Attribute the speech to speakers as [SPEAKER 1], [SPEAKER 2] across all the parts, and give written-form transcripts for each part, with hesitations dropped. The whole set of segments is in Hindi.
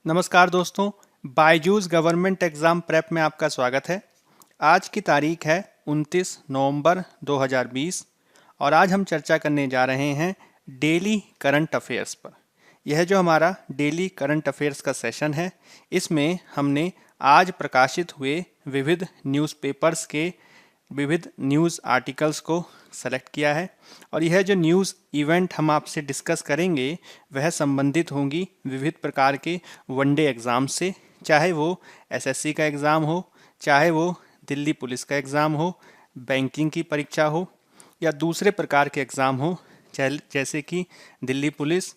[SPEAKER 1] नमस्कार दोस्तों, बायजूस गवर्नमेंट एग्ज़ाम प्रेप में आपका स्वागत है। आज की तारीख है 29 नवंबर 2020 और आज हम चर्चा करने जा रहे हैं डेली करंट अफेयर्स पर। यह जो हमारा डेली करंट अफेयर्स का सेशन है, इसमें हमने आज प्रकाशित हुए विविध न्यूज़पेपर्स के विविध न्यूज़ आर्टिकल्स को सेलेक्ट किया है और यह जो न्यूज़ इवेंट हम आपसे डिस्कस करेंगे वह संबंधित होंगी विविध प्रकार के वनडे एग्ज़ाम से, चाहे वो एसएससी का एग्ज़ाम हो, चाहे वो दिल्ली पुलिस का एग्ज़ाम हो, बैंकिंग की परीक्षा हो या दूसरे प्रकार के एग्ज़ाम हो, जैसे कि Delhi police,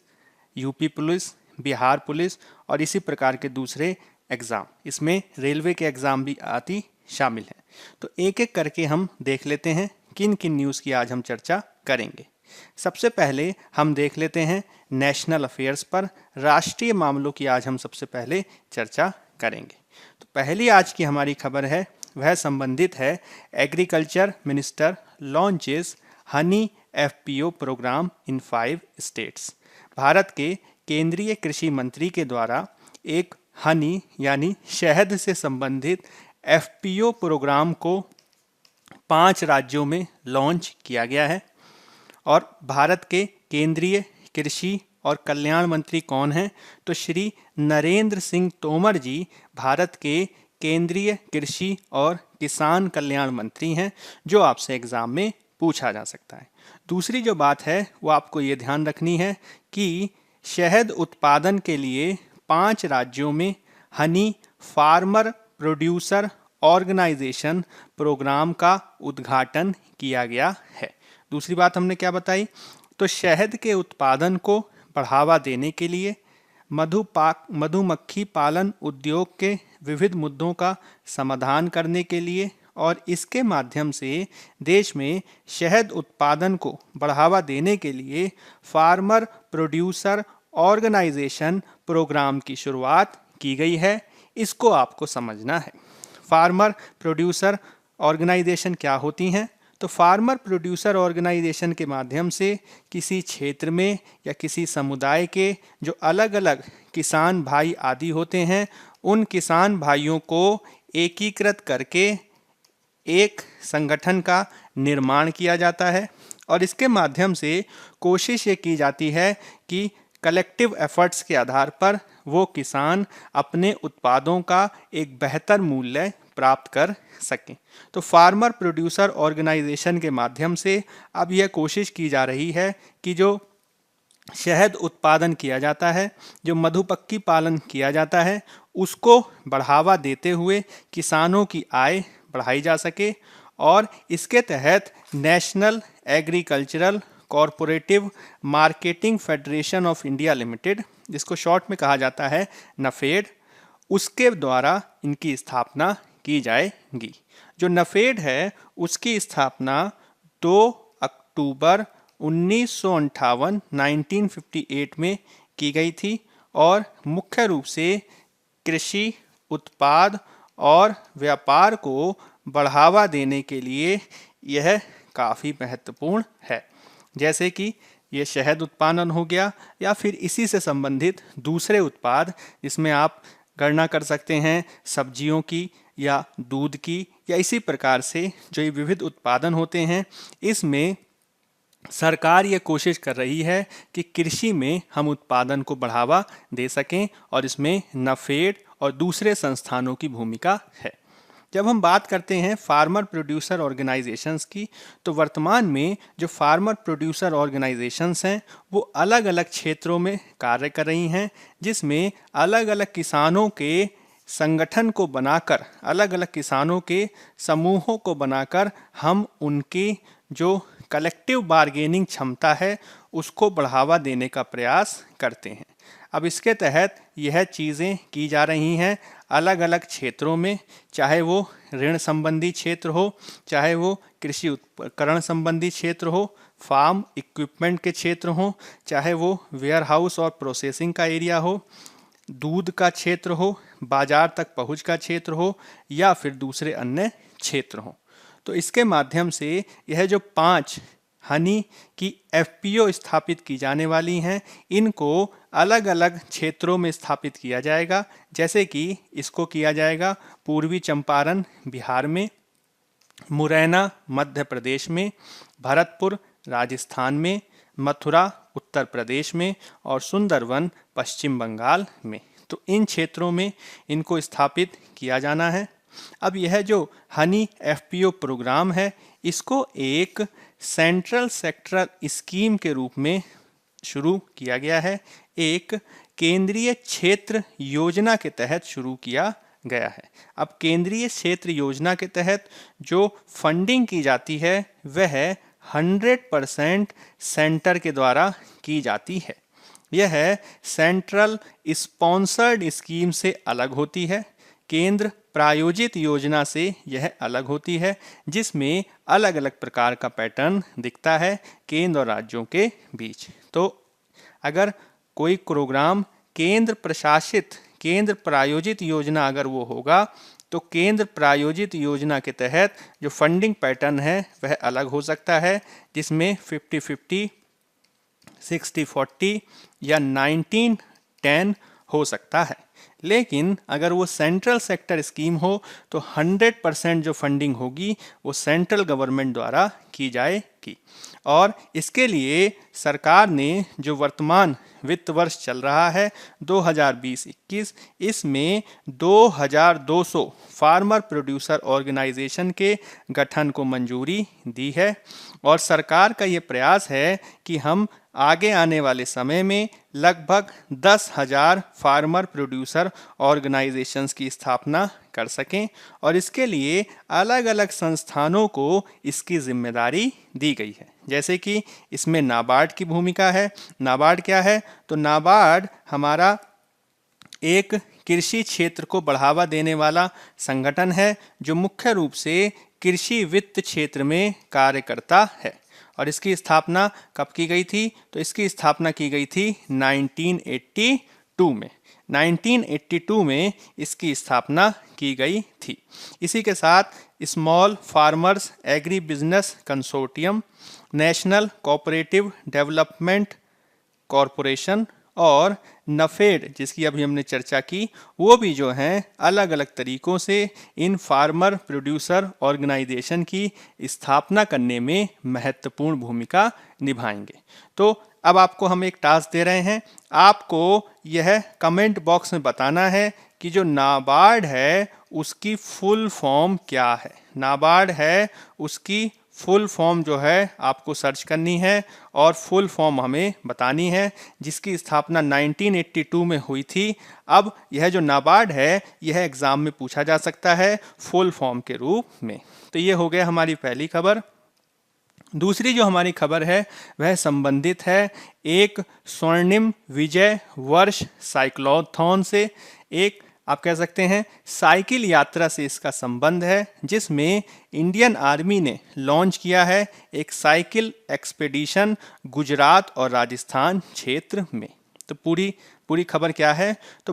[SPEAKER 1] UP police, Bihar police और इसी प्रकार के दूसरे एग्ज़ाम। इसमें रेलवे के एग्ज़ाम भी आदि शामिल हैं। तो एक एक करके हम देख लेते हैं किन किन न्यूज़ की आज हम चर्चा करेंगे। सबसे पहले हम देख लेते हैं नेशनल अफेयर्स पर, राष्ट्रीय मामलों की आज हम सबसे पहले चर्चा करेंगे। तो पहली आज की हमारी खबर है वह संबंधित है agriculture minister launches honey FPO program in 5 states. Bharat के केंद्रीय कृषि मंत्री के द्वारा एक हनी यानी शहद से संबंधित एफपीओ प्रोग्राम को 5 राज्यों में लॉन्च किया गया है। और भारत के केंद्रीय कृषि और कल्याण मंत्री कौन हैं? तो श्री नरेंद्र सिंह तोमर जी भारत के केंद्रीय कृषि और किसान कल्याण मंत्री हैं, जो आपसे एग्जाम में पूछा जा सकता है। दूसरी जो बात है वो आपको ये ध्यान रखनी है कि शहद उत्पादन के लिए 5 राज्यों में honey farmer producer organization program का उद्घाटन किया गया है। दूसरी बात हमने क्या बताई? तो शहद के उत्पादन को बढ़ावा देने के लिए मधुमक्खी पालन उद्योग के विविध मुद्दों का समाधान करने के लिए और इसके माध्यम से देश में शहद उत्पादन को बढ़ावा देने के लिए फार्मर प्रोड्यूसर ऑर्गेनाइजेशन प्रोग्राम की शुरुआत की गई है। इसको आपको समझना है। फार्मर प्रोड्यूसर ऑर्गेनाइजेशन क्या होती हैं? तो फार्मर प्रोड्यूसर ऑर्गेनाइजेशन के माध्यम से किसी क्षेत्र में या किसी समुदाय के जो अलग अलग किसान भाई आदि होते हैं, उन किसान भाइयों को एकीकृत करके एक संगठन का निर्माण किया जाता है और इसके माध्यम से कोशिश ये की जाती है कि कलेक्टिव एफर्ट्स के आधार पर वो किसान अपने उत्पादों का एक बेहतर मूल्य प्राप्त कर सकें। तो फार्मर प्रोड्यूसर ऑर्गेनाइजेशन के माध्यम से अब यह कोशिश की जा रही है कि जो शहद उत्पादन किया जाता है, जो मधुमक्खी पालन किया जाता है, उसको बढ़ावा देते हुए किसानों की आय बढ़ाई जा सके और इसके तहत national agricultural corporative marketing federation of India limited, जिसको शॉर्ट में कहा जाता है नफेड, उसके द्वारा इनकी स्थापना की जाएगी। जो नफेड है उसकी स्थापना 2 अक्टूबर 1958 1958 में की गई थी और मुख्य रूप से कृषि उत्पाद और व्यापार को बढ़ावा देने के लिए यह काफ़ी महत्वपूर्ण है। जैसे कि ये शहद उत्पादन हो गया या फिर इसी से संबंधित दूसरे उत्पाद, जिसमें आप गणना कर सकते हैं सब्जियों की या दूध की या इसी प्रकार से जो ये विविध उत्पादन होते हैं, इसमें सरकार ये कोशिश कर रही है कि कृषि में हम उत्पादन को बढ़ावा दे सकें और इसमें नफेड और दूसरे संस्थानों की भूमिका है। जब हम बात करते हैं फार्मर प्रोड्यूसर ऑर्गेनाइजेशंस की, तो वर्तमान में जो फार्मर प्रोड्यूसर ऑर्गेनाइजेशंस हैं वो अलग अलग क्षेत्रों में कार्य कर रही हैं, जिसमें अलग अलग किसानों के संगठन को बनाकर, अलग अलग किसानों के समूहों को बनाकर हम उनकी जो कलेक्टिव बार्गेनिंग क्षमता है उसको बढ़ावा देने का प्रयास करते हैं। अब इसके तहत यह चीज़ें की जा रही हैं अलग अलग क्षेत्रों में, चाहे वो ऋण संबंधी क्षेत्र हो, चाहे वो कृषि उपकरण संबंधी क्षेत्र हो, फार्म इक्विपमेंट के क्षेत्र हो, चाहे वो वेयर हाउस और प्रोसेसिंग का एरिया हो, दूध का क्षेत्र हो, बाजार तक पहुंच का क्षेत्र हो या फिर दूसरे अन्य क्षेत्र हो। तो इसके माध्यम से यह जो 5 हनी की एफपीओ स्थापित की जाने वाली हैं, इनको अलग अलग क्षेत्रों में स्थापित किया जाएगा। जैसे कि इसको किया जाएगा पूर्वी चंपारण बिहार में, मुरैना मध्य प्रदेश में, भरतपुर राजस्थान में, मथुरा उत्तर प्रदेश में और सुंदरवन पश्चिम बंगाल में। तो इन क्षेत्रों में इनको स्थापित किया जाना है। अब यह जो हनी एफपीओ प्रोग्राम है, इसको एक सेंट्रल सेक्टरल स्कीम के रूप में शुरू किया गया है, एक केंद्रीय क्षेत्र योजना के तहत शुरू किया गया है। अब केंद्रीय क्षेत्र योजना के तहत जो फंडिंग की जाती है वह 100% सेंटर के द्वारा की जाती है। यह सेंट्रल स्पॉन्सर्ड स्कीम से अलग होती है, केंद्र प्रायोजित योजना से यह अलग होती है, जिसमें अलग अलग प्रकार का पैटर्न दिखता है केंद्र और राज्यों के बीच। तो अगर कोई प्रोग्राम केंद्र प्रशासित, केंद्र प्रायोजित योजना अगर वो होगा, तो केंद्र प्रायोजित योजना के तहत जो फंडिंग पैटर्न है वह अलग हो सकता है, जिसमें 50-50, 60-40 या 19-10 हो सकता है। लेकिन अगर वो सेंट्रल सेक्टर स्कीम हो तो 100% जो फंडिंग होगी वो सेंट्रल गवर्नमेंट द्वारा की जाएगी। और इसके लिए सरकार ने जो वर्तमान वित्त वर्ष चल रहा है 2020-21, इसमें 2200 फार्मर प्रोड्यूसर ऑर्गेनाइजेशन के गठन को मंजूरी दी है। और सरकार का ये प्रयास है कि हम आगे आने वाले समय में लगभग 10,000 फार्मर प्रोड्यूसर ऑर्गेनाइजेशंस की स्थापना कर सकें, और इसके लिए अलग अलग संस्थानों को इसकी जिम्मेदारी दी गई है। जैसे कि इसमें नाबार्ड की भूमिका है। नाबार्ड क्या है? तो नाबार्ड हमारा एक कृषि क्षेत्र को बढ़ावा देने वाला संगठन है, जो मुख्य रूप से कृषि वित्त क्षेत्र में कार्य करता है। और इसकी स्थापना कब की गई थी? तो इसकी स्थापना की गई थी 1982 में। 1982 में इसकी स्थापना की गई थी। इसी के साथ small farmers agri business consortium, national cooperative development corporation और नफेड, जिसकी अभी हमने चर्चा की, वो भी जो हैं अलग अलग तरीकों से इन फार्मर प्रोड्यूसर ऑर्गेनाइजेशन की स्थापना करने में महत्वपूर्ण भूमिका निभाएंगे। तो अब आपको हम एक टास्क दे रहे हैं, आपको यह कमेंट बॉक्स में बताना है कि जो नाबार्ड है उसकी फुल फॉर्म क्या है। नाबार्ड है उसकी फुल फॉर्म जो है आपको सर्च करनी है और फुल फॉर्म हमें बतानी है, जिसकी स्थापना 1982 में हुई थी। अब यह जो नाबार्ड है यह एग्ज़ाम में पूछा जा सकता है फुल फॉर्म के रूप में। तो ये हो गया हमारी पहली खबर। दूसरी जो हमारी खबर है वह संबंधित है एक स्वर्णिम विजय वर्ष साइक्लोथॉन से। एक आप कह सकते हैं साइकिल यात्रा से इसका संबंध है, जिसमें इंडियन आर्मी ने लॉन्च किया है एक साइकिल एक्सपेडिशन गुजरात और राजस्थान क्षेत्र में। तो पूरी खबर क्या है? तो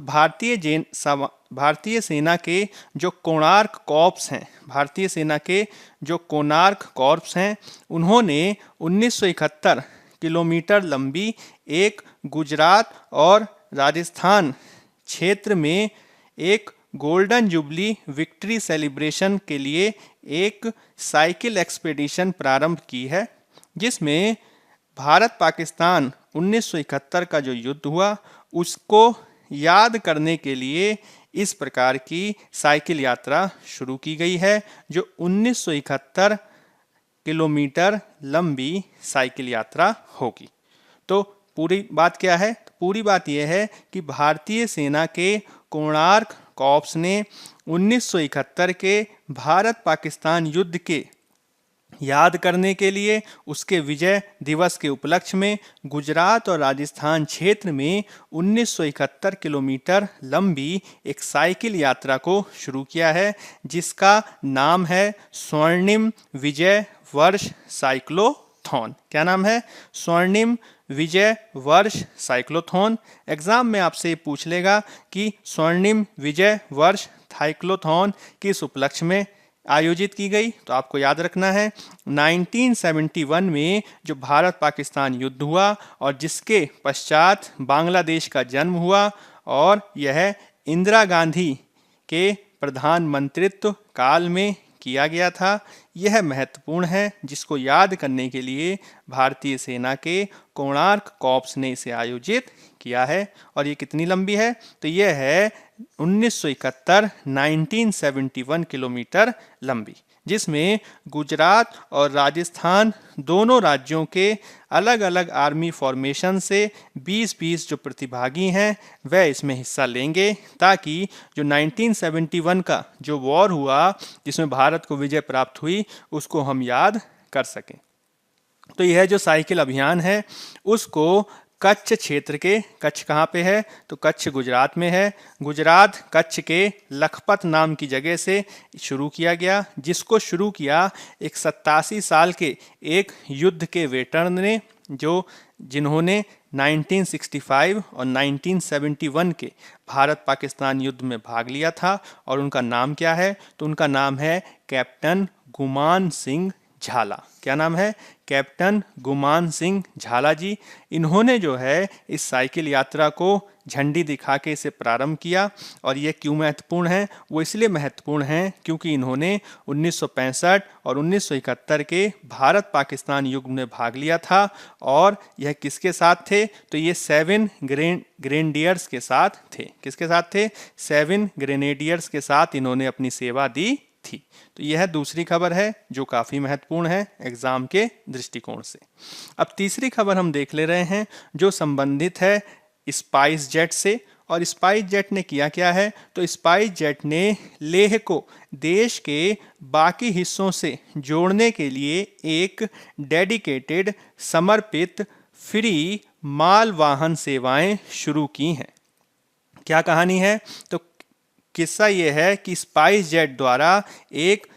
[SPEAKER 1] भारतीय सेना के जो कोणार्क कॉर्प्स हैं, भारतीय सेना के जो कोणार्क कॉर्प्स हैं, उन्होंने 1971 किलोमीटर लंबी एक गुजरात और राजस्थान क्षेत्र में एक गोल्डन जुबली विक्ट्री सेलिब्रेशन के लिए एक साइकिल एक्सपेडिशन प्रारंभ की है, जिसमें भारत पाकिस्तान 1971 का जो युद्ध हुआ उसको याद करने के लिए इस प्रकार की साइकिल यात्रा शुरू की गई है, जो 1971 किलोमीटर लंबी साइकिल यात्रा होगी। तो पूरी बात क्या है? पूरी बात यह है कि भारतीय सेना के कोणार्क कॉर्प्स ने 1971 के भारत पाकिस्तान युद्ध के याद करने के लिए उसके विजय दिवस के उपलक्ष्य में गुजरात और राजस्थान क्षेत्र में 1971 किलोमीटर लंबी एक साइकिल यात्रा को शुरू किया है, जिसका नाम है स्वर्णिम विजय वर्ष साइक्लोथॉन। क्या नाम है? स्वर्णिम विजय वर्ष साइक्लोथॉन। एग्जाम में आपसे पूछ लेगा कि स्वर्णिम विजय वर्ष साइक्लोथॉन किस उपलक्ष्य में आयोजित की गई, तो आपको याद रखना है 1971 में जो भारत पाकिस्तान युद्ध हुआ और जिसके पश्चात बांग्लादेश का जन्म हुआ, और यह इंदिरा गांधी के प्रधानमंत्रित्व काल में किया गया था। यह महत्वपूर्ण है, जिसको याद करने के लिए भारतीय सेना के कोणार्क कॉर्प्स ने इसे आयोजित किया है। और ये कितनी लंबी है? तो यह है 1971 किलोमीटर लंबी, जिसमें गुजरात और राजस्थान दोनों राज्यों के अलग अलग आर्मी फॉर्मेशन से 20-20 जो प्रतिभागी हैं वह इसमें हिस्सा लेंगे, ताकि जो 1971 का जो वॉर हुआ जिसमें भारत को विजय प्राप्त हुई उसको हम याद कर सकें। तो यह जो साइकिल अभियान है उसको कच्छ क्षेत्र के, कच्छ कहाँ पे है? तो कच्छ गुजरात में है। गुजरात कच्छ के लखपत नाम की जगह से शुरू किया गया, जिसको शुरू किया एक 87 साल के एक युद्ध के वेटरन ने, जिन्होंने 1965 और 1971 के भारत पाकिस्तान युद्ध में भाग लिया था। और उनका नाम क्या है? तो उनका नाम है कैप्टन गुमान सिंह झाला। क्या नाम है? कैप्टन गुमान सिंह झाला जी। इन्होंने जो है इस साइकिल यात्रा को झंडी दिखा के इसे प्रारंभ किया। और ये क्यों महत्वपूर्ण है? वो इसलिए महत्वपूर्ण है क्योंकि इन्होंने 1965 और 1971 के भारत पाकिस्तान युद्ध में भाग लिया था। और यह किसके साथ थे? तो ये 7 ग्रेनेडियर्स के साथ थे। किसके साथ थे? 7 ग्रेनेडियर्स के साथ इन्होंने अपनी सेवा दी थी। तो यह दूसरी खबर है जो काफ़ी महत्वपूर्ण है एग्जाम के दृष्टिकोण से। अब तीसरी खबर हम देख ले रहे हैं जो संबंधित है स्पाइस जेट से। और स्पाइस जेट ने किया क्या है? तो स्पाइस जेट ने लेह को देश के बाकी हिस्सों से जोड़ने के लिए एक डेडिकेटेड, समर्पित, फ्री माल वाहन सेवाएं शुरू की हैं। क्या कहानी है? तो किस्सा ये है कि स्पाइस जेट द्वारा एक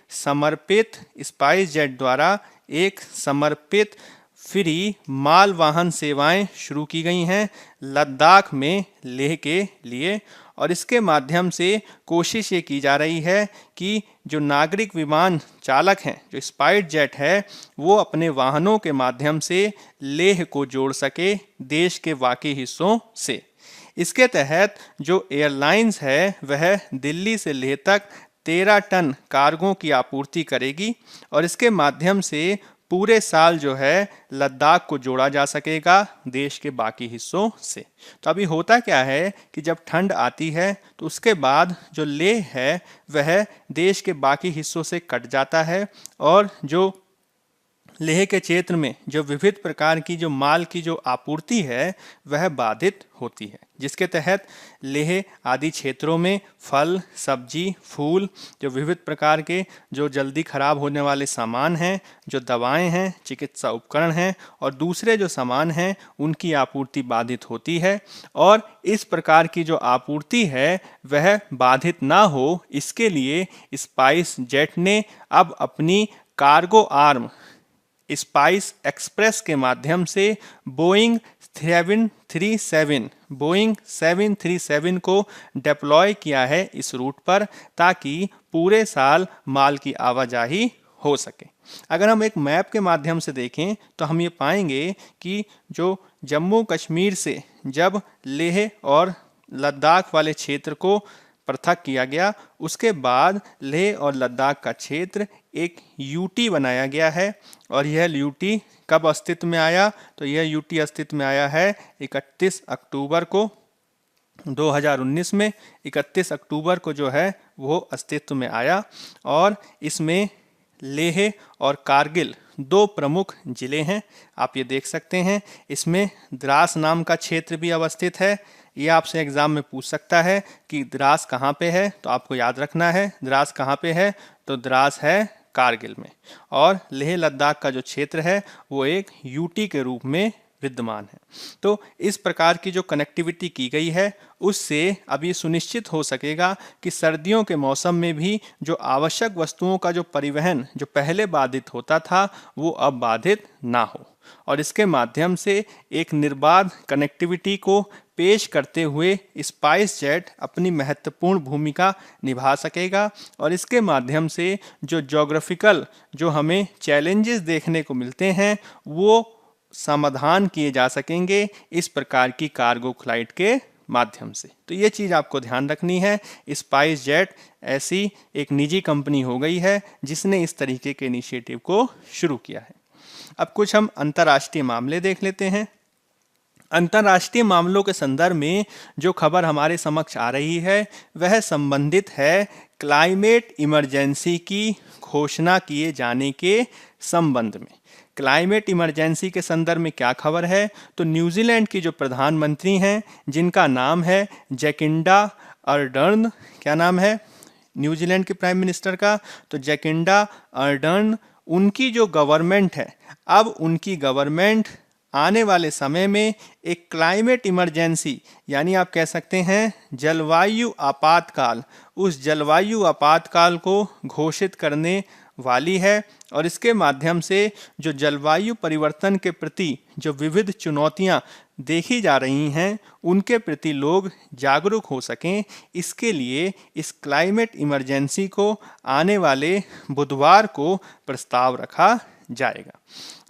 [SPEAKER 1] समर्पित फ्री माल वाहन सेवाएं शुरू की गई हैं लद्दाख में लेह के लिए। और इसके माध्यम से कोशिश ये की जा रही है कि जो नागरिक विमान चालक हैं, जो स्पाइस जेट है, वो अपने वाहनों के माध्यम से लेह को जोड़ सके देश के बाकी हिस्सों से। इसके तहत जो एयरलाइंस है वह दिल्ली से लेह तक 13 टन कार्गो की आपूर्ति करेगी। और इसके माध्यम से पूरे साल जो है लद्दाख को जोड़ा जा सकेगा देश के बाकी हिस्सों से। तो अभी होता क्या है कि जब ठंड आती है तो उसके बाद जो लेह है वह देश के बाकी हिस्सों से कट जाता है। और जो लेह के क्षेत्र में जो विविध प्रकार की जो माल की जो आपूर्ति है वह बाधित होती है, जिसके तहत लेह आदि क्षेत्रों में फल, सब्जी, फूल, जो विविध प्रकार के जो जल्दी खराब होने वाले सामान हैं, जो दवाएं हैं, चिकित्सा उपकरण हैं और दूसरे जो सामान हैं उनकी आपूर्ति बाधित होती है। और इस प्रकार की जो आपूर्ति है वह बाधित ना हो, इसके लिए स्पाइस जेट ने अब अपनी कार्गो आर्म स्पाइस एक्सप्रेस के माध्यम से बोइंग 737 को डिप्लॉय किया है इस रूट पर, ताकि पूरे साल माल की आवाजाही हो सके। अगर हम एक मैप के माध्यम से देखें तो हम ये पाएंगे कि जो जम्मू कश्मीर से जब लेह और लद्दाख वाले क्षेत्र को पृथक किया गया, उसके बाद लेह और लद्दाख का क्षेत्र एक यूटी बनाया गया है। और यह यूटी कब अस्तित्व में आया? तो यह यूटी अस्तित्व में आया है 31 अक्टूबर को 2019 में। 31 अक्टूबर को जो है वो अस्तित्व में आया। और इसमें लेह और कारगिल 2 प्रमुख जिले हैं, आप ये देख सकते हैं। इसमें द्रास नाम का क्षेत्र भी अवस्थित है। ये आपसे एग्जाम में पूछ सकता है कि द्रास कहाँ पे है, तो आपको याद रखना है द्रास कहाँ पे है। तो द्रास है कारगिल में। और लेह लद्दाख का जो क्षेत्र है वो एक यूटी के रूप में विद्यमान है। तो इस प्रकार की जो कनेक्टिविटी की गई है उससे अब ये सुनिश्चित हो सकेगा कि सर्दियों के मौसम में भी जो आवश्यक वस्तुओं का जो परिवहन जो पहले बाधित होता था वो अब बाधित ना हो। और इसके माध्यम से एक निर्बाध कनेक्टिविटी को पेश करते हुए स्पाइस जेट अपनी महत्वपूर्ण भूमिका निभा सकेगा और इसके माध्यम से जो ज्योग्राफिकल जो हमें चैलेंजेस देखने को मिलते हैं वो समाधान किए जा सकेंगे इस प्रकार की कार्गो फ्लाइट के माध्यम से। तो ये चीज़ आपको ध्यान रखनी है। स्पाइस जेट ऐसी एक निजी कंपनी हो गई है जिसने इस तरीके के इनिशिएटिव को शुरू किया है। अब कुछ हम अंतर्राष्ट्रीय मामले देख लेते हैं। अंतर्राष्ट्रीय मामलों के संदर्भ में जो खबर हमारे समक्ष आ रही है वह संबंधित है क्लाइमेट इमरजेंसी की घोषणा किए जाने के संबंध में। क्लाइमेट इमरजेंसी के संदर्भ में क्या खबर है, तो न्यूजीलैंड की जो प्रधानमंत्री हैं जिनका नाम है जैकिंडा अर्डर्न, क्या नाम है न्यूजीलैंड के प्राइम मिनिस्टर का, तो जैकिंडा अर्डर्न, उनकी जो गवर्नमेंट है, अब उनकी गवर्नमेंट आने वाले समय में एक क्लाइमेट इमरजेंसी यानी आप कह सकते हैं जलवायु आपातकाल, उस जलवायु आपातकाल को घोषित करने वाली है और इसके माध्यम से जो जलवायु परिवर्तन के प्रति जो विविध चुनौतियां देखी जा रही हैं उनके प्रति लोग जागरूक हो सकें, इसके लिए इस क्लाइमेट इमरजेंसी को आने वाले बुधवार को प्रस्ताव रखा जाएगा।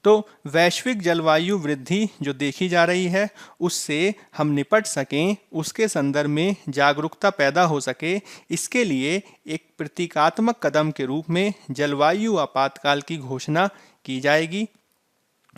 [SPEAKER 1] तो वैश्विक जलवायु वृद्धि जो देखी जा रही है उससे हम निपट सकें, उसके संदर्भ में जागरूकता पैदा हो सके, इसके लिए एक प्रतीकात्मक कदम के रूप में जलवायु आपातकाल की घोषणा की जाएगी।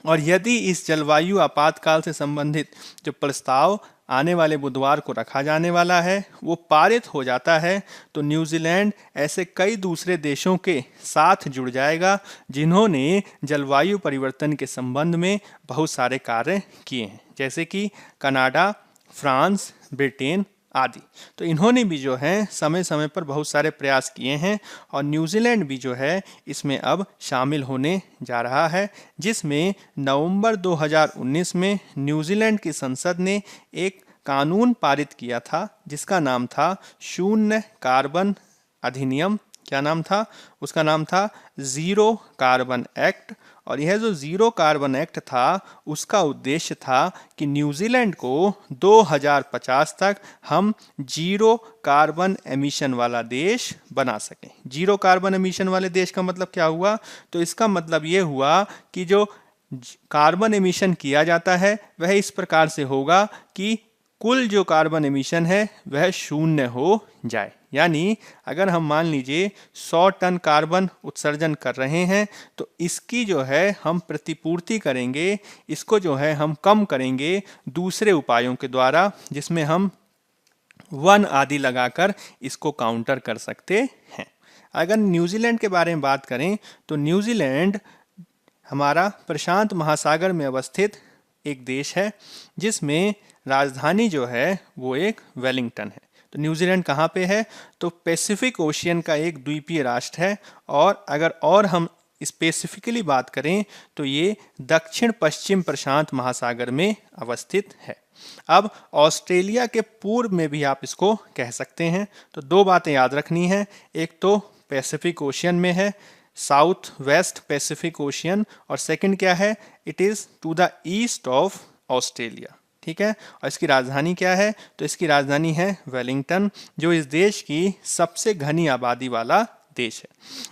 [SPEAKER 1] और यदि इस जलवायु आपातकाल से संबंधित जो प्रस्ताव आने वाले बुधवार को रखा जाने वाला है वो पारित हो जाता है तो न्यूजीलैंड ऐसे कई दूसरे देशों के साथ जुड़ जाएगा जिन्होंने जलवायु परिवर्तन के संबंध में बहुत सारे कार्य किए हैं, जैसे कि कनाडा, फ्रांस, ब्रिटेन आदि। तो इन्होंने भी जो है समय समय पर बहुत सारे प्रयास किए हैं और न्यूजीलैंड भी जो है इसमें अब शामिल होने जा रहा है, जिसमें नवंबर 2019 में न्यूजीलैंड की संसद ने एक कानून पारित किया था जिसका नाम था शून्य कार्बन अधिनियम। क्या नाम था उसका? नाम था ज़ीरो कार्बन एक्ट। और यह जो ज़ीरो कार्बन एक्ट था उसका उद्देश्य था कि न्यूजीलैंड को 2050 तक हम जीरो कार्बन एमिशन वाला देश बना सकें। जीरो कार्बन एमिशन वाले देश का मतलब क्या हुआ? तो इसका मतलब ये हुआ कि जो कार्बन एमिशन किया जाता है वह इस प्रकार से होगा कि कुल जो कार्बन एमिशन है वह शून्य हो जाए। यानी अगर हम मान लीजिए 100 टन कार्बन उत्सर्जन कर रहे हैं तो इसकी जो है हम प्रतिपूर्ति करेंगे, इसको जो है हम कम करेंगे दूसरे उपायों के द्वारा, जिसमें हम वन आदि लगाकर इसको काउंटर कर सकते हैं। अगर न्यूजीलैंड के बारे में बात करें तो न्यूजीलैंड हमारा प्रशांत महासागर में अवस्थित एक देश है जिसमें राजधानी जो है वो एक वेलिंगटन है। तो न्यूजीलैंड कहाँ पे है? तो पैसिफिक ओशियन का एक द्वीपीय राष्ट्र है और अगर हम स्पेसिफिकली बात करें तो ये दक्षिण पश्चिम प्रशांत महासागर में अवस्थित है। अब ऑस्ट्रेलिया के पूर्व में भी आप इसको कह सकते हैं। तो दो बातें याद रखनी है, एक तो पैसिफिक ओशियन में है, साउथ वेस्ट पैसिफिक ओशियन, और सेकंड क्या है? It is to the east of Australia. ठीक है। और इसकी राजधानी क्या है? तो इसकी राजधानी है वेलिंगटन, जो इस देश की सबसे घनी आबादी वाला देश है।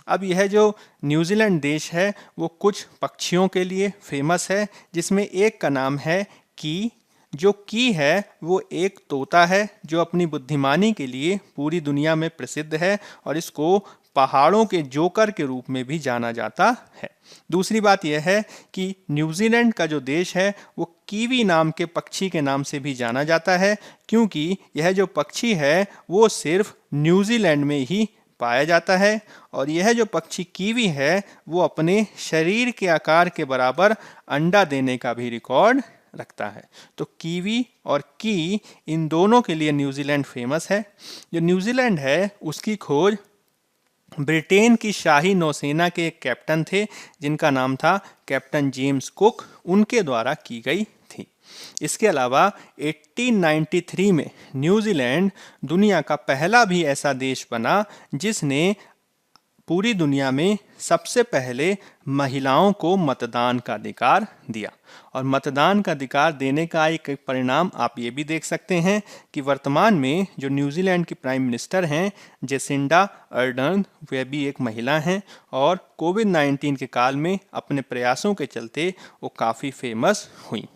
[SPEAKER 1] अब यह जो न्यूजीलैंड देश है वो कुछ पक्षियों के लिए फेमस है, जिसमें एक का नाम है की। जो की है वो एक तोता है जो अपनी बुद्धिमानी के लिए पूरी दुनिया में प्रसिद्ध है और इसको पहाड़ों के जोकर के रूप में भी जाना जाता है। दूसरी बात यह है कि न्यूजीलैंड का जो देश है वो कीवी नाम के पक्षी के नाम से भी जाना जाता है, क्योंकि यह जो पक्षी है वो सिर्फ न्यूजीलैंड में ही पाया जाता है। और यह जो पक्षी कीवी है वो अपने शरीर के आकार के बराबर अंडा देने का भी रिकॉर्ड रखता है। तो कीवी और की, इन दोनों के लिए न्यूजीलैंड फेमस है। जो न्यूजीलैंड है उसकी खोज ब्रिटेन की शाही नौसेना के एक कैप्टन थे जिनका नाम था कैप्टन जेम्स कुक, उनके द्वारा की गई थी। इसके अलावा 1893 में न्यूजीलैंड दुनिया का पहला भी ऐसा देश बना जिसने पूरी दुनिया में सबसे पहले महिलाओं को मतदान का अधिकार दिया। और मतदान का अधिकार देने का एक परिणाम आप ये भी देख सकते हैं कि वर्तमान में जो न्यूजीलैंड की प्राइम मिनिस्टर हैं जेसिंडा अर्डर्न, वह भी एक महिला हैं और कोविड-19 के काल में अपने प्रयासों के चलते वो काफ़ी फेमस हुई।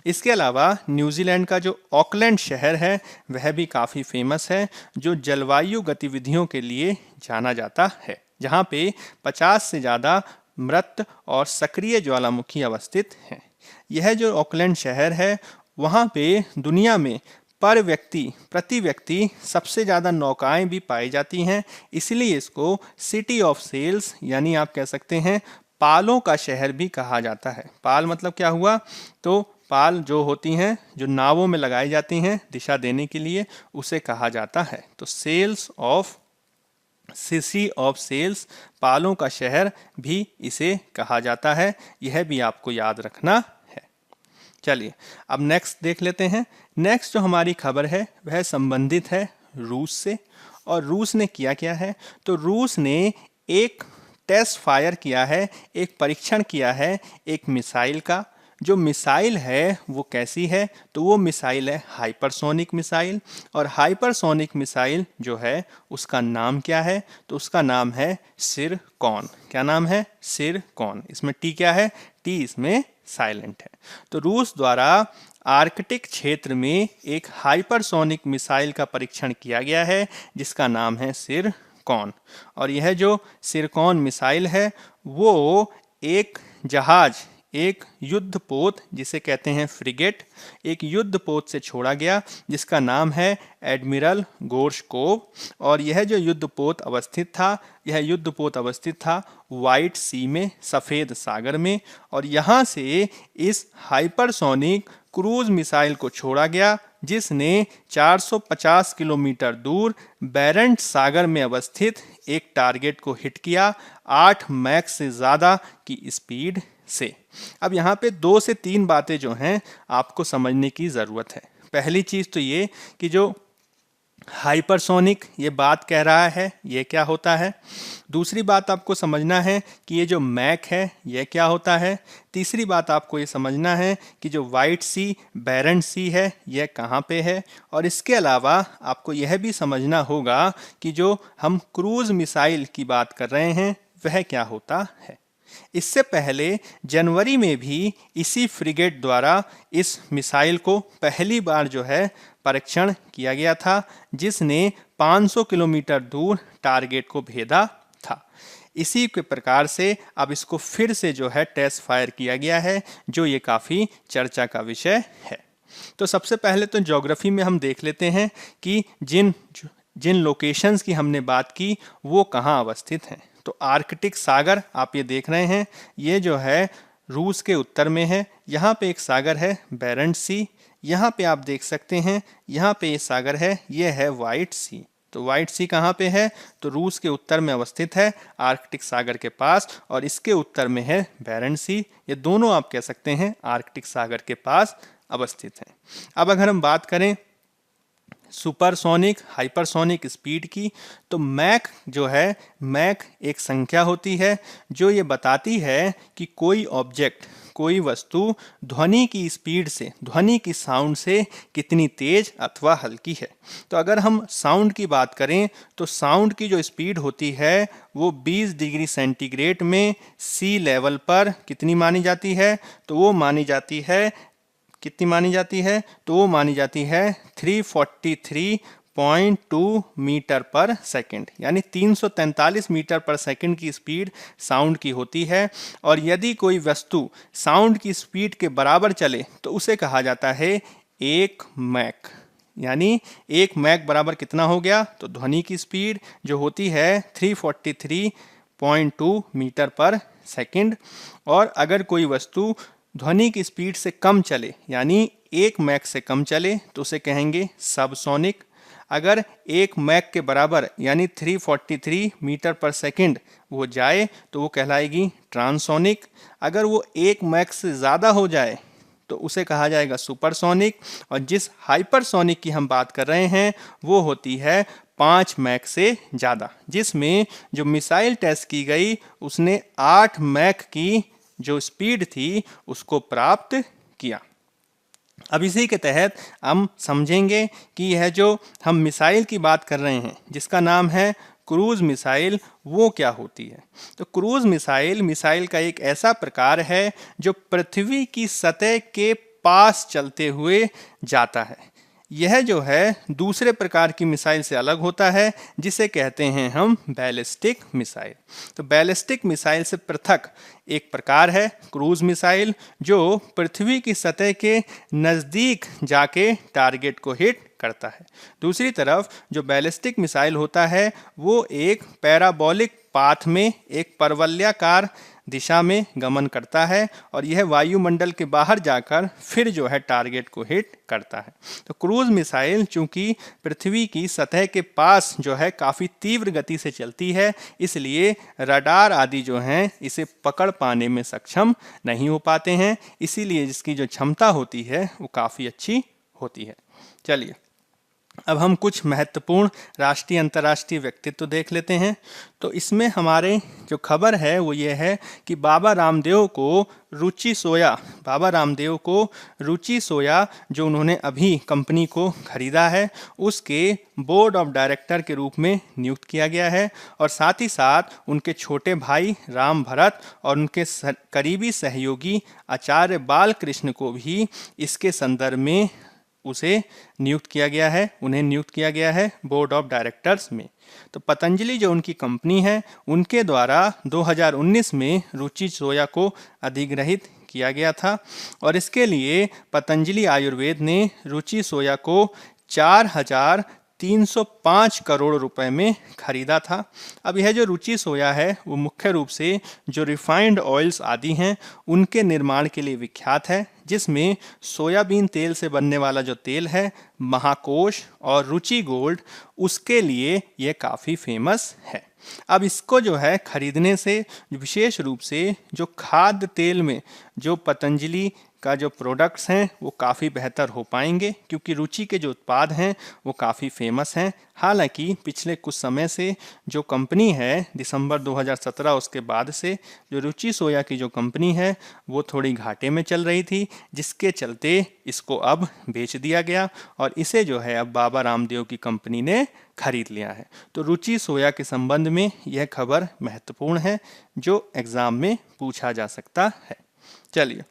[SPEAKER 1] इसके अलावा न्यूजीलैंड का जो ऑकलैंड शहर है वह भी काफ़ी फेमस है, जो जलवायु गतिविधियों के लिए जाना जाता है, जहाँ पे 50 से ज़्यादा मृत और सक्रिय ज्वालामुखी अवस्थित हैं। यह जो ऑकलैंड शहर है वहाँ पे दुनिया में प्रति व्यक्ति सबसे ज़्यादा नौकाएं भी पाई जाती हैं, इसलिए इसको सिटी ऑफ सेल्स यानी आप कह सकते हैं पालों का शहर भी कहा जाता है। पाल मतलब क्या हुआ, तो पाल जो होती हैं जो नावों में लगाई जाती हैं दिशा देने के लिए, उसे कहा जाता है। तो सिटी ऑफ सेल्स, पालों का शहर भी इसे कहा जाता है, यह भी आपको याद रखना है। चलिए अब नेक्स्ट देख लेते हैं। नेक्स्ट जो हमारी खबर है वह संबंधित है रूस से। और रूस ने किया क्या है, तो रूस ने एक टेस्ट फायर किया है, एक परीक्षण किया है एक मिसाइल का। जो मिसाइल है वो कैसी है, तो वो मिसाइल है हाइपरसोनिक मिसाइल। और हाइपरसोनिक मिसाइल जो है उसका नाम क्या है, तो उसका नाम है सिरकॉन। क्या नाम है, सिरकॉन। इसमें टी क्या है, टी इसमें साइलेंट है। तो रूस द्वारा आर्कटिक क्षेत्र में एक हाइपरसोनिक मिसाइल का परीक्षण किया गया है जिसका नाम है सिरकॉन। और यह जो सिरकॉन मिसाइल है वो एक जहाज, एक युद्धपोत जिसे कहते हैं फ्रिगेट, एक युद्धपोत से छोड़ा गया जिसका नाम है एडमिरल गोर्शकोव। और यह जो युद्धपोत अवस्थित था वाइट सी में, सफ़ेद सागर में। और यहाँ से इस हाइपरसोनिक क्रूज मिसाइल को छोड़ा गया जिसने 450 किलोमीटर दूर बेरेंट सागर में अवस्थित एक टारगेट को हिट किया 8 मैक से ज़्यादा की स्पीड से। अब यहाँ पे 2 से 3 बातें जो हैं आपको समझने की ज़रूरत है। पहली चीज़ तो ये कि जो हाइपरसोनिक ये बात कह रहा है ये क्या होता है। दूसरी बात आपको समझना है कि ये जो मैक है ये क्या होता है। तीसरी बात आपको ये समझना है कि जो वाइट सी, बेरेंट सी है यह कहाँ पे है। और इसके अलावा आपको यह भी समझना होगा कि जो हम क्रूज मिसाइल की बात कर रहे हैं वह क्या होता है। इससे पहले जनवरी में भी इसी फ्रिगेट द्वारा इस मिसाइल को पहली बार जो है परीक्षण किया गया था जिसने 500 किलोमीटर दूर टारगेट को भेदा था। इसी के प्रकार से अब इसको फिर से जो है टेस्ट फायर किया गया है, जो ये काफ़ी चर्चा का विषय है। तो सबसे पहले तो ज्योग्राफी में हम देख लेते हैं कि जिन लोकेशंस की हमने बात की वो कहाँ अवस्थित हैं। तो आर्कटिक सागर आप ये देख रहे हैं, ये जो है रूस के उत्तर में है। यहाँ पे एक सागर है बेरेंट सी, यहाँ पे आप देख सकते हैं यहाँ पे ये सागर है, ये है वाइट सी। तो वाइट सी कहाँ पे है, तो रूस के उत्तर में अवस्थित है आर्कटिक सागर के पास, और इसके उत्तर में है बेरेंट सी। ये दोनों आप कह सकते हैं आर्कटिक सागर के पास अवस्थित हैं। अब अगर हम बात करें सुपरसोनिक, हाइपरसोनिक स्पीड की, तो मैक जो है, मैक एक संख्या होती है जो ये बताती है कि कोई ऑब्जेक्ट, कोई वस्तु ध्वनि की स्पीड से, ध्वनि की साउंड से कितनी तेज अथवा हल्की है। तो अगर हम साउंड की बात करें तो साउंड की जो स्पीड होती है वो 20 डिग्री सेंटीग्रेड में सी लेवल पर कितनी मानी जाती है, तो वो मानी जाती है, कितनी मानी जाती है, तो वो मानी जाती है 343.2 मीटर पर सेकंड, यानी 343 मीटर पर सेकंड की स्पीड साउंड की होती है। और यदि कोई वस्तु साउंड की स्पीड के बराबर चले तो उसे कहा जाता है 1 मैक। यानी 1 मैक बराबर कितना हो गया, तो ध्वनि की स्पीड जो होती है 343.2 मीटर पर सेकंड। और अगर कोई वस्तु ध्वनि की स्पीड से कम चले, यानी 1 मैक से कम चले, तो उसे कहेंगे सबसोनिक। अगर 1 मैक के बराबर यानी 343 मीटर पर सेकंड वो जाए तो वो कहलाएगी ट्रांसोनिक। अगर वो 1 मैक से ज़्यादा हो जाए तो उसे कहा जाएगा सुपरसोनिक। और जिस हाइपरसोनिक की हम बात कर रहे हैं वो होती है 5 मैक से ज़्यादा, जिसमें जो मिसाइल टेस्ट की गई उसने 8 मैक की जो स्पीड थी उसको प्राप्त किया। अब इसी के तहत हम समझेंगे कि यह जो हम मिसाइल की बात कर रहे हैं जिसका नाम है क्रूज मिसाइल, वो क्या होती है। तो क्रूज मिसाइल मिसाइल का एक ऐसा प्रकार है जो पृथ्वी की सतह के पास चलते हुए जाता है। यह जो है दूसरे प्रकार की मिसाइल से अलग होता है जिसे कहते हैं हम बैलिस्टिक मिसाइल। तो बैलिस्टिक मिसाइल से पृथक एक प्रकार है क्रूज मिसाइल जो पृथ्वी की सतह के नज़दीक जाके टारगेट को हिट करता है। दूसरी तरफ जो बैलिस्टिक मिसाइल होता है वो एक पैराबोलिक पाथ में एक परवलयाकार दिशा में गमन करता है और यह वायुमंडल के बाहर जाकर फिर जो है टारगेट को हिट करता है। तो क्रूज मिसाइल चूंकि पृथ्वी की सतह के पास जो है काफ़ी तीव्र गति से चलती है, इसलिए रडार आदि जो हैं इसे पकड़ पाने में सक्षम नहीं हो पाते हैं, इसीलिए इसकी जो क्षमता होती है वो काफ़ी अच्छी होती है। चलिए अब हम कुछ महत्वपूर्ण राष्ट्रीय अंतर्राष्ट्रीय व्यक्तित्व देख लेते हैं। तो इसमें हमारे जो खबर है वो ये है कि बाबा रामदेव को रुचि सोया जो उन्होंने अभी कंपनी को खरीदा है उसके बोर्ड ऑफ डायरेक्टर के रूप में नियुक्त किया गया है। और साथ ही साथ उनके छोटे भाई राम भरत और उनके करीबी सहयोगी आचार्य बालकृष्ण को भी इसके संदर्भ में उन्हें नियुक्त किया गया है बोर्ड ऑफ डायरेक्टर्स में। तो पतंजलि जो उनकी कंपनी है उनके द्वारा 2019 में रुचि सोया को अधिग्रहित किया गया था और इसके लिए पतंजलि आयुर्वेद ने रुचि सोया को 4,305 करोड़ रुपए में खरीदा था। अब यह जो रुचि सोया है वो मुख्य रूप से जो रिफाइंड ऑयल्स आदि हैं उनके निर्माण के लिए विख्यात है, जिसमें सोयाबीन तेल से बनने वाला जो तेल है महाकोश और रुचि गोल्ड, उसके लिए यह काफ़ी फेमस है। अब इसको जो है खरीदने से विशेष रूप से जो खाद्य तेल में जो पतंजलि का जो प्रोडक्ट्स हैं वो काफ़ी बेहतर हो पाएंगे, क्योंकि रुचि के जो उत्पाद हैं वो काफ़ी फेमस हैं। हालांकि पिछले कुछ समय से जो कंपनी है दिसंबर 2017 उसके बाद से जो रुचि सोया की जो कंपनी है वो थोड़ी घाटे में चल रही थी, जिसके चलते इसको अब बेच दिया गया और इसे जो है अब बाबा रामदेव की कंपनी ने खरीद लिया है। तो रुचि सोया के संबंध में यह खबर महत्वपूर्ण है जो एग्ज़ाम में पूछा जा सकता है। चलिए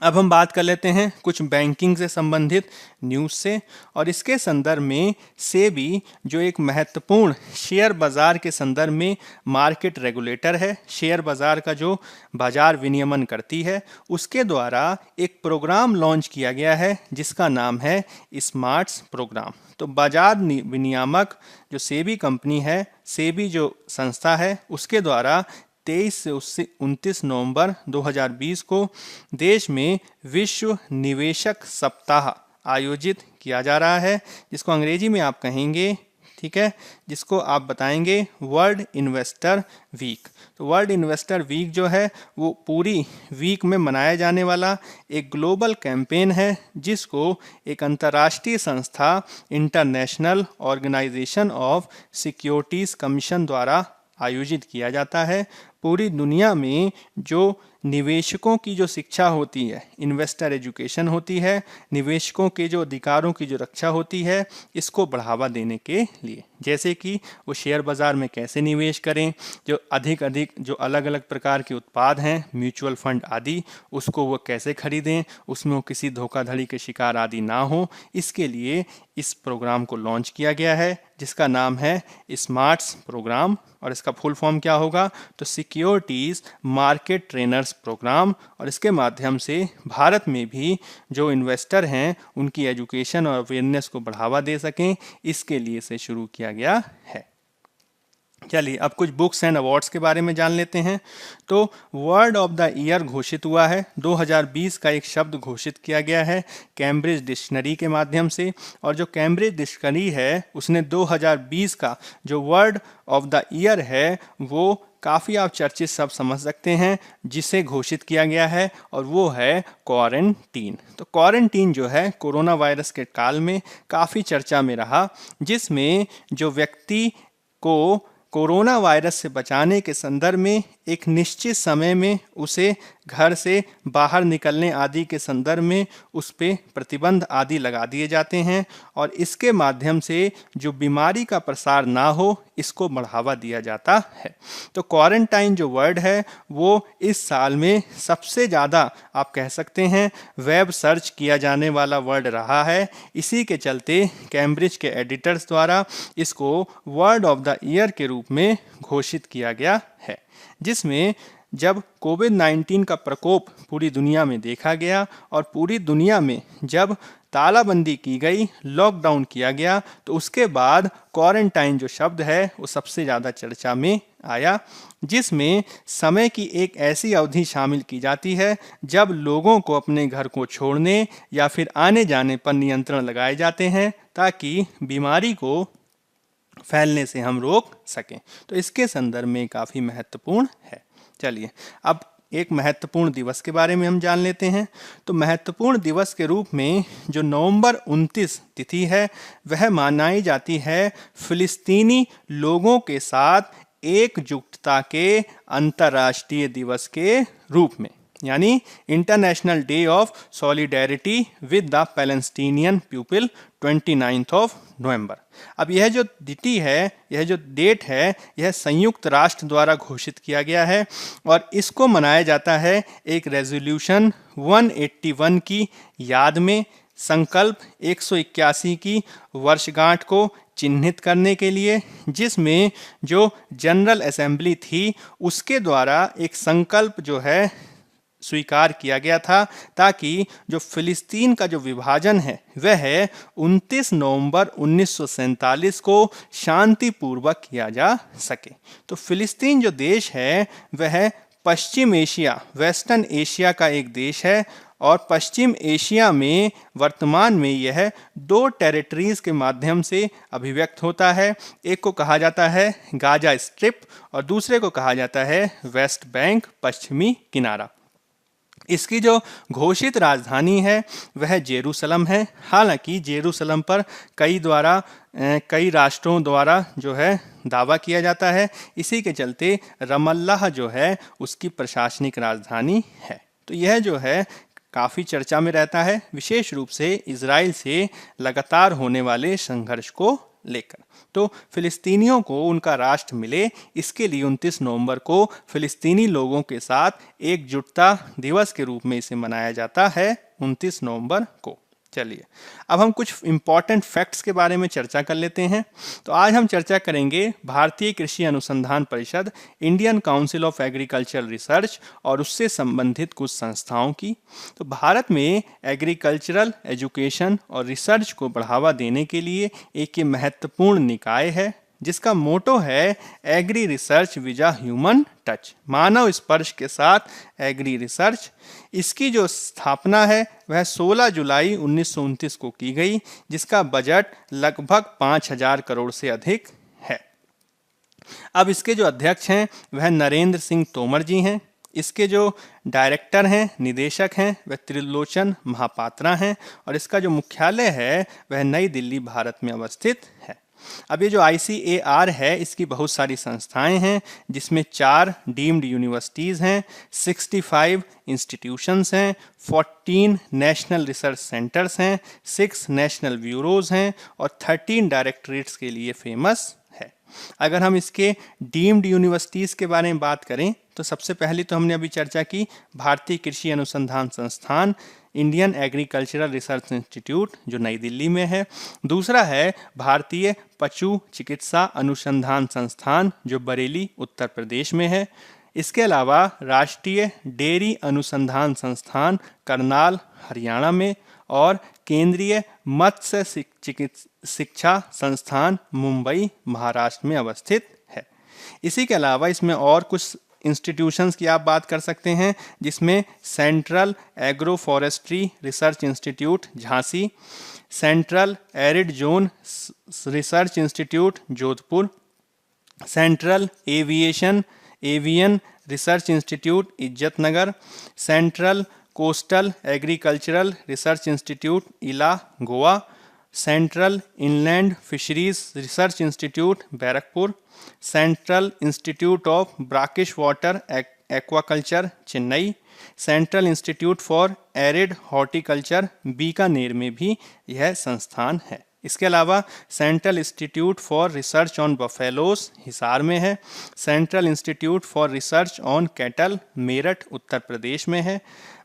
[SPEAKER 1] अब हम बात कर लेते हैं कुछ बैंकिंग से संबंधित न्यूज़ से, और इसके संदर्भ में सेबी जो एक महत्वपूर्ण शेयर बाज़ार के संदर्भ में मार्केट रेगुलेटर है, शेयर बाज़ार का जो बाज़ार विनियमन करती है, उसके द्वारा एक प्रोग्राम लॉन्च किया गया है जिसका नाम है स्मार्ट्स प्रोग्राम। तो बाज़ार विनियामक जो सेबी कंपनी है, सेबी जो संस्था है, उसके द्वारा 23 से 29 नवंबर 2020 को देश में विश्व निवेशक सप्ताह आयोजित किया जा रहा है, जिसको अंग्रेजी में आप कहेंगे, ठीक है, जिसको आप बताएंगे वर्ल्ड इन्वेस्टर वीक। तो वर्ल्ड इन्वेस्टर वीक जो है वो पूरी वीक में मनाया जाने वाला एक ग्लोबल कैंपेन है, जिसको एक अंतर्राष्ट्रीय संस्था International Organization of Securities Commission द्वारा आयोजित किया जाता है। पूरी दुनिया में जो निवेशकों की जो शिक्षा होती है, इन्वेस्टर एजुकेशन होती है, निवेशकों के जो अधिकारों की जो रक्षा होती है, इसको बढ़ावा देने के लिए, जैसे कि वो शेयर बाज़ार में कैसे निवेश करें, जो अधिक जो अलग अलग प्रकार के उत्पाद हैं, म्यूचुअल फंड आदि, उसको वो कैसे खरीदें, उसमें वो किसी धोखाधड़ी के शिकार आदि ना हो, इसके लिए इस प्रोग्राम को लॉन्च किया गया है जिसका नाम है स्मार्ट्स प्रोग्राम। और इसका फुल फॉर्म क्या होगा, तो सिक्योरिटीज़ मार्केट ट्रेनर्स प्रोग्राम। और इसके माध्यम से भारत में भी जो इन्वेस्टर हैं उनकी एजुकेशन और अवेयरनेस को बढ़ावा दे सकें, इसके लिए इसे शुरू किया गया है। चलिए अब कुछ बुक्स एंड अवार्ड्स के बारे में जान लेते हैं। तो वर्ड ऑफ द ईयर घोषित हुआ है, 2020 का एक शब्द घोषित किया गया है कैम्ब्रिज डिक्शनरी के माध्यम से, और जो कैम्ब्रिज डिक्शनरी है उसने 2020 का जो वर्ड ऑफ द ईयर है वो काफ़ी आप चर्चित शब्द समझ सकते हैं जिसे घोषित किया गया है, और वो है क्वारंटीन। तो क्वारंटीन जो है कोरोना वायरस के काल में काफ़ी चर्चा में रहा, जिसमें जो व्यक्ति को कोरोना वायरस से बचाने के संदर्भ में एक निश्चित समय में उसे घर से बाहर निकलने आदि के संदर्भ में उस पे प्रतिबंध आदि लगा दिए जाते हैं, और इसके माध्यम से जो बीमारी का प्रसार ना हो इसको बढ़ावा दिया जाता है। तो क्वारंटाइन जो वर्ड है वो इस साल में सबसे ज़्यादा आप कह सकते हैं वेब सर्च किया जाने वाला वर्ड रहा है। इसी के चलते कैम्ब्रिज के एडिटर्स द्वारा इसको वर्ड ऑफ द ईयर के रूप में घोषित किया गया है, जिसमें जब कोविड-19 का प्रकोप पूरी दुनिया में देखा गया और पूरी दुनिया में जब तालाबंदी की गई, लॉकडाउन किया गया, तो उसके बाद क्वारंटाइन जो शब्द है वो सबसे ज़्यादा चर्चा में आया, जिसमें समय की एक ऐसी अवधि शामिल की जाती है जब लोगों को अपने घर को छोड़ने या फिर आने जाने पर नियंत्रण लगाए जाते हैं ताकि बीमारी को फैलने से हम रोक सकें। तो इसके संदर्भ में काफ़ी महत्वपूर्ण है। चलिए अब एक महत्वपूर्ण दिवस के बारे में हम जान लेते हैं। तो महत्वपूर्ण दिवस के रूप में जो नवंबर 29 तिथि है वह मनाई जाती है फिलिस्तीनी लोगों के साथ एकजुटता के अंतर्राष्ट्रीय दिवस के रूप में, यानी international day of solidarity with the Palestinian people 29 of November. अब यह जो तिथि है, यह जो डेट है, यह संयुक्त राष्ट्र द्वारा घोषित किया गया है और इसको मनाया जाता है एक रेजोल्यूशन 181 की याद में, संकल्प 181 की वर्षगांठ को चिन्हित करने के लिए, जिसमें जो जनरल असेंबली थी उसके द्वारा एक संकल्प जो है स्वीकार किया गया था ताकि जो फिलिस्तीन का जो विभाजन है वह 29 नवंबर 1947 को शांतिपूर्वक किया जा सके। तो फिलिस्तीन जो देश है वह पश्चिम एशिया, वेस्टर्न एशिया का एक देश है और पश्चिम एशिया में वर्तमान में यह 2 टेरिटरीज के माध्यम से अभिव्यक्त होता है। एक को कहा जाता है गाजा स्ट्रिप और दूसरे को कहा जाता है वेस्ट बैंक, पश्चिमी किनारा। इसकी जो घोषित राजधानी है वह जेरूसलम है। हालांकि जेरूसलम पर कई राष्ट्रों द्वारा जो है दावा किया जाता है, इसी के चलते रमल्लाह जो है उसकी प्रशासनिक राजधानी है। तो यह जो है काफ़ी चर्चा में रहता है, विशेष रूप से इजराइल से लगातार होने वाले संघर्ष को लेकर। तो फिलिस्तीनियों को उनका राष्ट्र मिले, इसके लिए 29 नवंबर को फिलिस्तीनी लोगों के साथ एकजुटता दिवस के रूप में इसे मनाया जाता है 29 नवंबर को। चलिए अब हम कुछ इम्पॉर्टेंट फैक्ट्स के बारे में चर्चा कर लेते हैं। तो आज हम चर्चा करेंगे भारतीय कृषि अनुसंधान परिषद, Indian council of agricultural research और उससे संबंधित कुछ संस्थाओं की। तो भारत में एग्रीकल्चरल एजुकेशन और रिसर्च को बढ़ावा देने के लिए एक ये महत्वपूर्ण निकाय है जिसका मोटो है agri research with a human touch, मानव स्पर्श के साथ एग्री रिसर्च। इसकी जो स्थापना है वह 16 जुलाई 1929 को की गई, जिसका बजट लगभग 5000 करोड़ से अधिक है। अब इसके जो अध्यक्ष हैं वह नरेंद्र सिंह तोमर जी हैं। इसके जो डायरेक्टर हैं, निदेशक हैं, वह त्रिलोचन महापात्रा हैं और इसका जो मुख्यालय है वह नई दिल्ली, भारत में अवस्थित है। अब ये जो ICAR है इसकी बहुत सारी संस्थाएं हैं, जिसमें 4 डीम्ड यूनिवर्सिटीज़ हैं, 65 इंस्टीट्यूशंस हैं, 14 नेशनल रिसर्च सेंटर्स हैं, 6 नेशनल ब्यूरोज हैं और 13 डायरेक्टरेट्स के लिए फेमस है। अगर हम इसके डीम्ड यूनिवर्सिटीज़ के बारे में बात करें तो सबसे पहले तो हमने अभी चर्चा की भारतीय कृषि अनुसंधान संस्थान, इंडियन एग्रीकल्चरल रिसर्च इंस्टीट्यूट जो नई दिल्ली में है। दूसरा है भारतीय पशु चिकित्सा अनुसंधान संस्थान जो बरेली, उत्तर प्रदेश में है। इसके अलावा राष्ट्रीय डेयरी अनुसंधान संस्थान करनाल, हरियाणा में और केंद्रीय मत्स्य शिक्षा संस्थान मुंबई, महाराष्ट्र में अवस्थित है। इसी के अलावा इसमें और कुछ इंस्टीट्यूशंस की आप बात कर सकते हैं, जिसमें central agro forestry research institute Jhansi, central arid zone research institute Jodhpur, central avian research institute Izatnagar, central coastal agricultural research institute Ela Goa, central inland fisheries research institute Barrackpore, central institute of brackish water aquaculture Chennai, central institute for arid horticulture Bikaner में भी यह संस्थान है। इसके अलावा central institute for research on buffaloes Hisar में है, central institute for research on cattle Meerut Uttar Pradesh में है,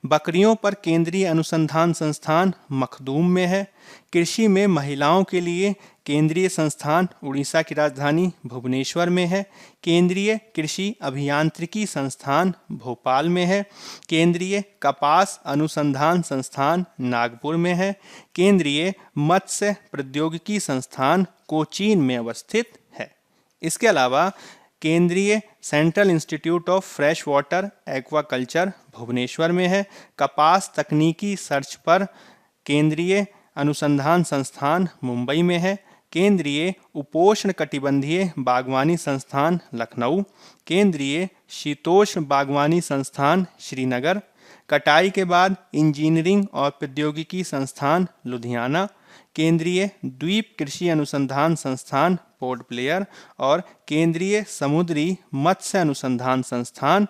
[SPEAKER 1] बकरियों पर केंद्रीय अनुसंधान संस्थान मखदूम में है, कृषि में महिलाओं के लिए केंद्रीय संस्थान उड़ीसा की राजधानी भुवनेश्वर में है, केंद्रीय कृषि अभियांत्रिकी संस्थान भोपाल में है, केंद्रीय कपास अनुसंधान संस्थान नागपुर में है, केंद्रीय मत्स्य प्रौद्योगिकी संस्थान कोचीन में अवस्थित है। इसके अलावा केंद्रीय Central institute of Fresh Water Aquaculture Bhubaneswar में है, कपास तकनीकी सर्च पर केंद्रीय अनुसंधान संस्थान मुंबई में है, केंद्रीय उपोष्ण कटिबंधीय बागवानी संस्थान लखनऊ, केंद्रीय शीतोष्ण बागवानी संस्थान श्रीनगर, कटाई के बाद इंजीनियरिंग और प्रौद्योगिकी संस्थान लुधियाना, केंद्रीय द्वीप कृषि अनुसंधान संस्थान पोर्ट ब्लेयर और केंद्रीय समुद्री मत्स्य अनुसंधान संस्थान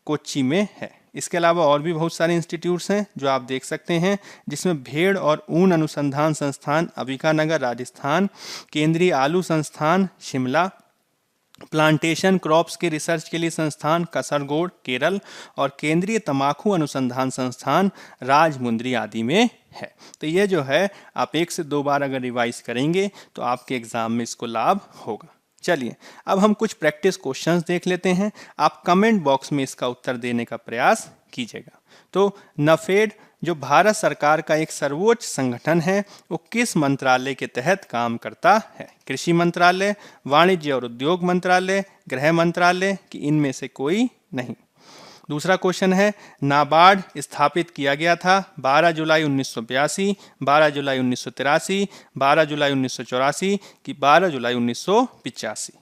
[SPEAKER 1] कोच्चि में है। इसके अलावा और भी बहुत सारे इंस्टीट्यूट्स हैं जो आप देख सकते हैं, जिसमें भेड़ और ऊन अनुसंधान संस्थान अबिकानगर राजस्थान, केंद्रीय आलू संस्थान शिमला, प्लांटेशन क्रॉप्स के रिसर्च के लिए संस्थान कसरगोड केरल और केंद्रीय तंबाकू अनुसंधान संस्थान राजमुंद्री आदि में है। तो ये जो है आप 1 से 2 बार अगर रिवाइज करेंगे तो आपके एग्जाम में इसको लाभ होगा। चलिए अब हम कुछ प्रैक्टिस क्वेश्चंस देख लेते हैं। आप कमेंट बॉक्स में इसका उत्तर देने का प्रयास कीजिएगा। तो नफेड जो भारत सरकार का एक सर्वोच्च संगठन है, वो किस मंत्रालय के तहत काम करता है? कृषि मंत्रालय, वाणिज्य और उद्योग मंत्रालय, गृह मंत्रालय कि इनमें से कोई नहीं। दूसरा क्वेश्चन है, नाबार्ड स्थापित किया गया था 12 जुलाई 1982, 12 जुलाई 1983, 12 जुलाई 1984 कि 12 जुलाई 1985।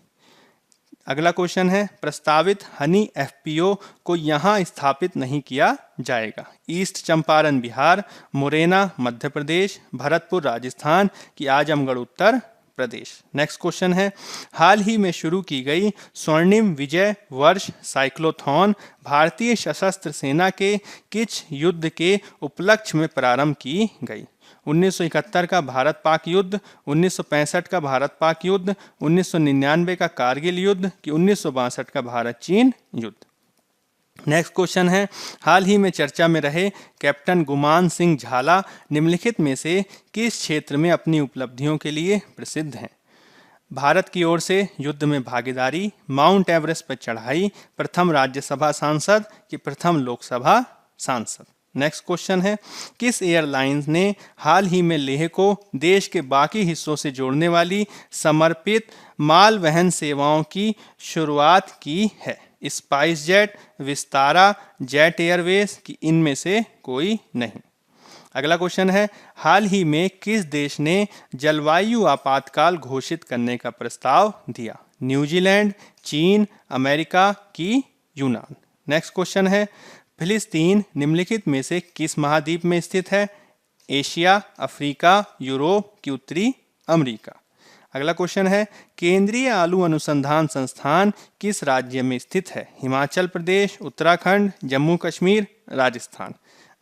[SPEAKER 1] अगला क्वेश्चन है, प्रस्तावित हनी एफपीओ को यहाँ स्थापित नहीं किया जाएगा। ईस्ट चंपारण बिहार, मुरैना मध्य प्रदेश, भरतपुर राजस्थान कि आजमगढ़ उत्तर प्रदेश। नेक्स्ट क्वेश्चन है, हाल ही में शुरू की गई स्वर्णिम विजय वर्ष साइक्लोथॉन भारतीय सशस्त्र सेना के किस युद्ध के उपलक्ष्य में प्रारंभ की गई? 1971 का भारत पाक युद्ध, 1965 का भारत पाक युद्ध, 1999 का कारगिल युद्ध कि 1962 का भारत चीन युद्ध। नेक्स्ट क्वेश्चन है, हाल ही में चर्चा में रहे कैप्टन गुमान सिंह झाला निम्नलिखित में से किस क्षेत्र में अपनी उपलब्धियों के लिए प्रसिद्ध हैं? भारत की ओर से युद्ध में भागीदारी, माउंट एवरेस्ट पर चढ़ाई, प्रथम राज्यसभा सांसद कि प्रथम लोकसभा सांसद। नेक्स्ट क्वेश्चन है, किस एयरलाइंस ने हाल ही में लेह को देश के बाकी हिस्सों से जोड़ने वाली समर्पित माल वहन सेवाओं की शुरुआत की है? Spice jet, Vistara, jet Airways कि इनमें से कोई नहीं। अगला क्वेश्चन है, हाल ही में किस देश ने जलवायु आपातकाल घोषित करने का प्रस्ताव दिया? न्यूजीलैंड, चीन, अमेरिका कि यूनान। नेक्स्ट क्वेश्चन है, फिलिस्तीन निम्नलिखित में से किस महाद्वीप में स्थित है? एशिया, अफ्रीका, यूरोप कि उत्तरी अमेरिका। अगला क्वेश्चन है, केंद्रीय आलू अनुसंधान संस्थान किस राज्य में स्थित है? हिमाचल प्रदेश, उत्तराखंड, जम्मू कश्मीर, राजस्थान।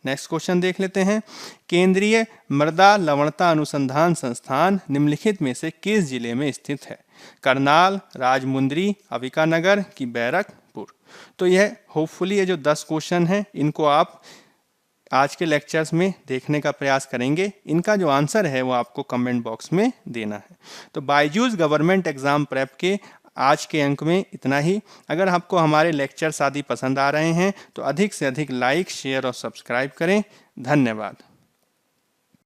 [SPEAKER 1] नेक्स्ट क्वेश्चन देख लेते हैं, केंद्रीय मृदा लवणता अनुसंधान संस्थान निम्नलिखित में से किस जिले में स्थित है? करनाल, राजमुंद्री, अबिकानगर कि बैरकपुर। तो यह होपफुली ये जो 10 क्वेश्चन हैं इनको आप आज के लेक्चर्स में देखने का प्रयास करेंगे। इनका जो आंसर है वो आपको कमेंट बॉक्स में देना है। तो बायजूस गवर्नमेंट एग्जाम प्रेप के आज के अंक में इतना ही। अगर आपको हमारे लेक्चर्स आदि पसंद आ रहे हैं तो अधिक से अधिक लाइक, शेयर और सब्सक्राइब करें। धन्यवाद।